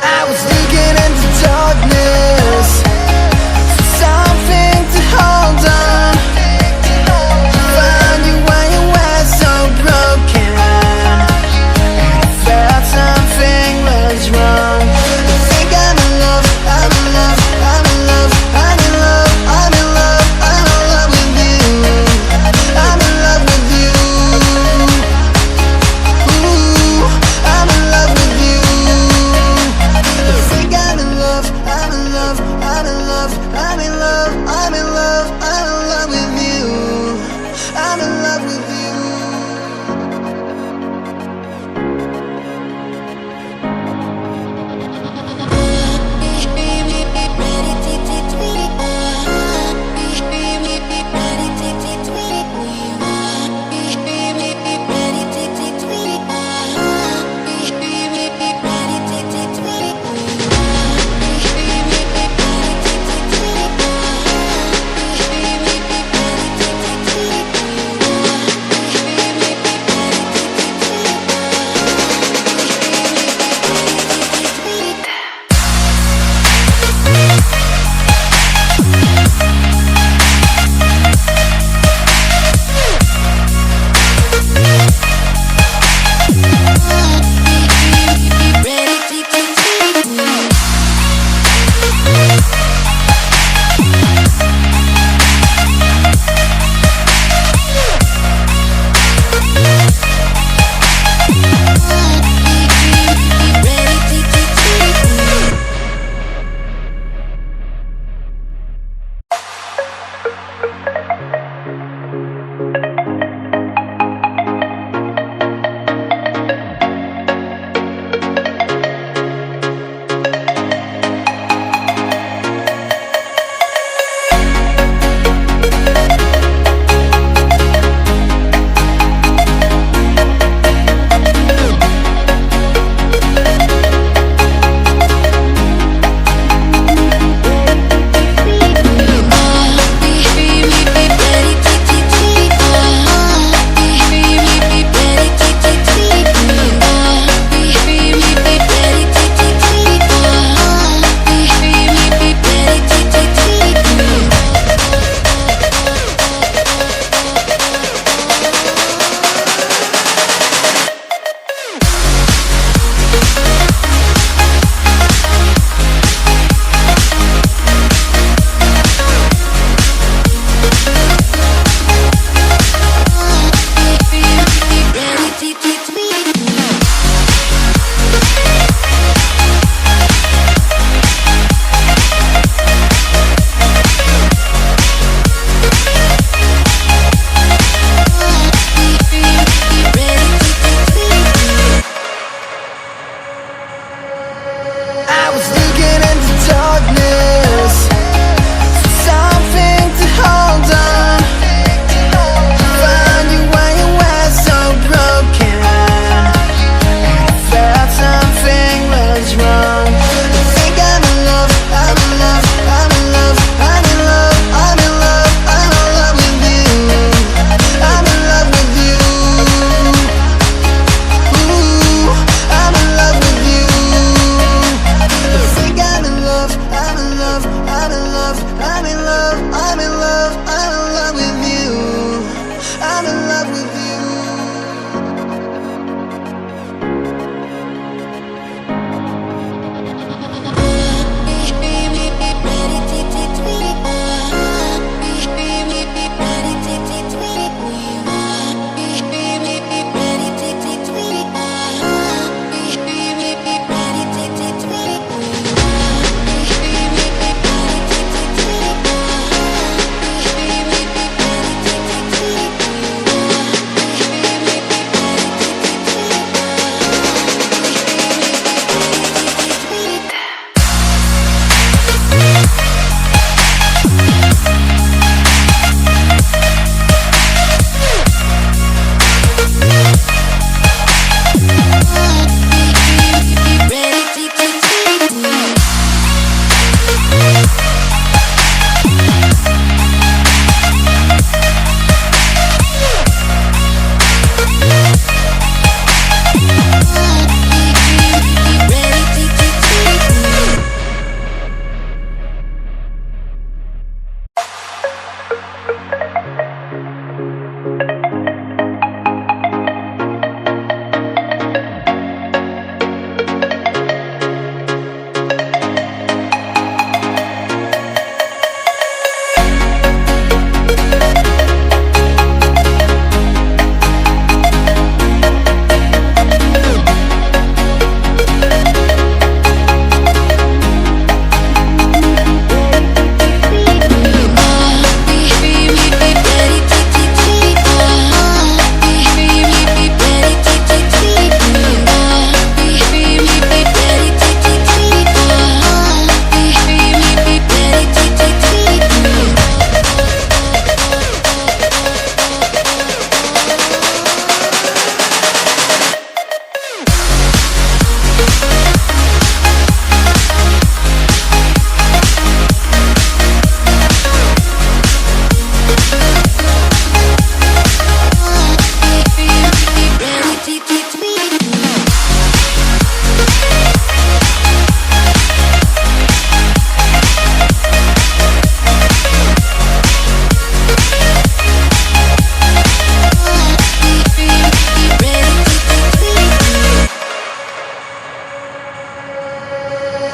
I was looking into darkness for something to hold on. Found you when you were so broken, and I felt something was wrong. I think I'm in love, I'm in love, I'm in love, I'm in love, I'm in love, I'm in love with you. I'm in love with you. Ooh, I'm in love with you. I think I'm in love, I'm in love, I'm in love, I'm in love, I'm in love, I'm in love with you. I'm in love with you. I was looking into darkness for something to hold on. Found you when you were so broken, and I felt something was wrong. I think I'm in love, I'm in love, I'm in love, I'm in love, I'm in love, I'm in love with you. I'm in love with you. Ooh, I'm in love with you.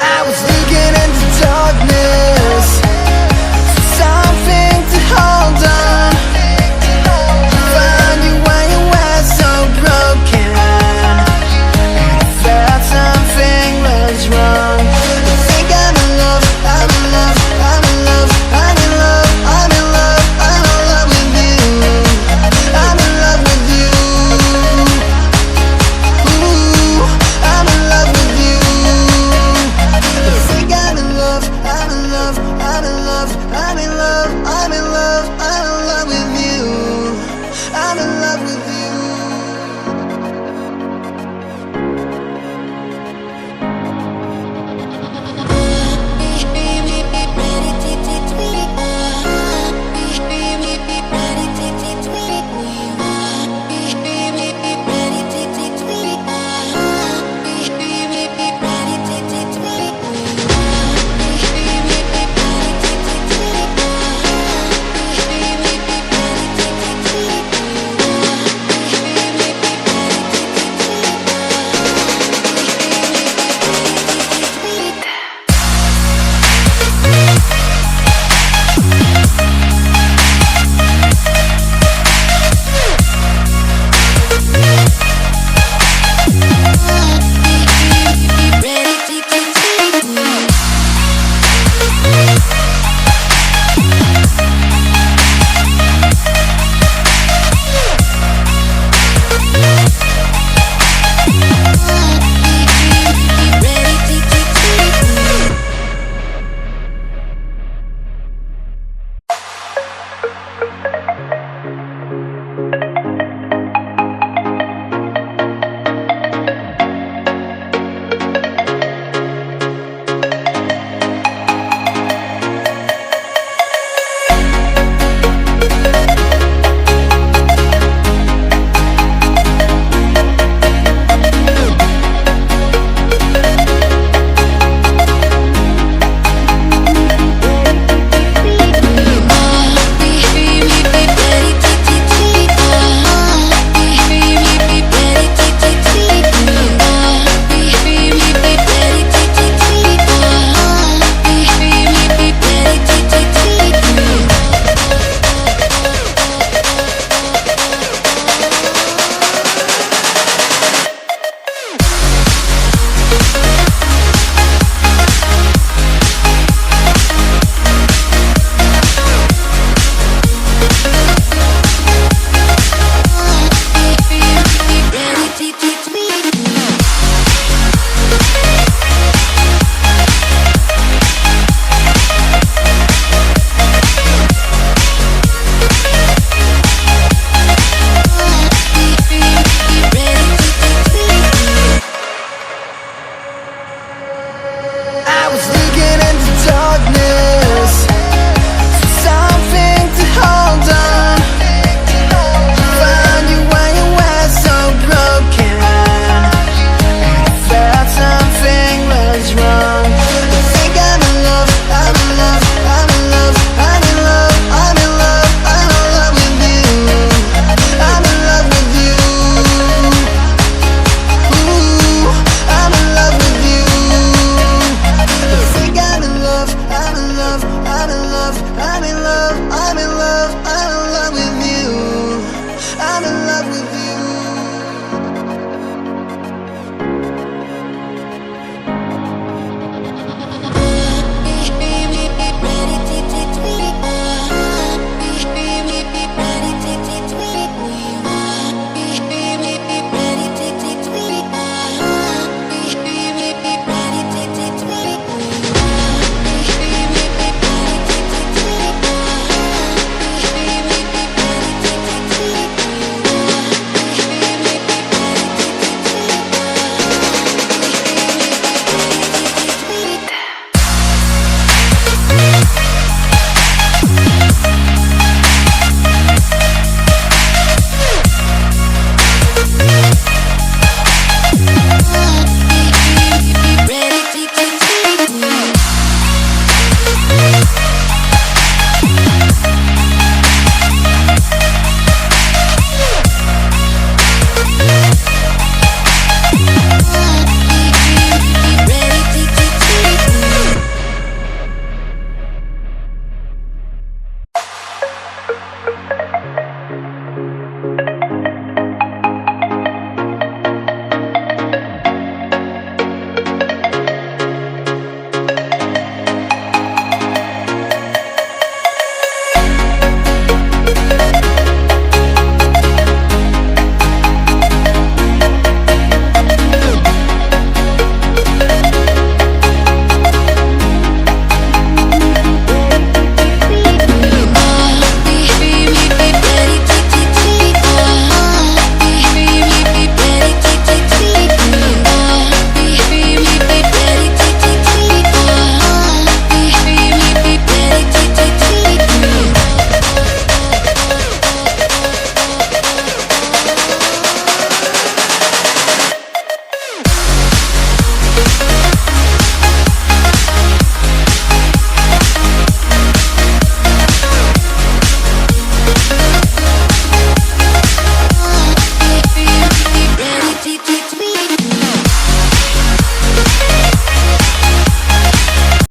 I was looking into darkness for something to hold on. Found you when you were so broken, and I felt something was wrong. I think I'm in love, I'm in love, I'm in love, I'm in love, I'm in love, I'm in love with you. I'm in love with you. Ooh, I'm in love with you. I think I'm in love, I'm in love, I'm in love, I'm in love, I'm in love, I'm in love with you. I'm in love with you. I was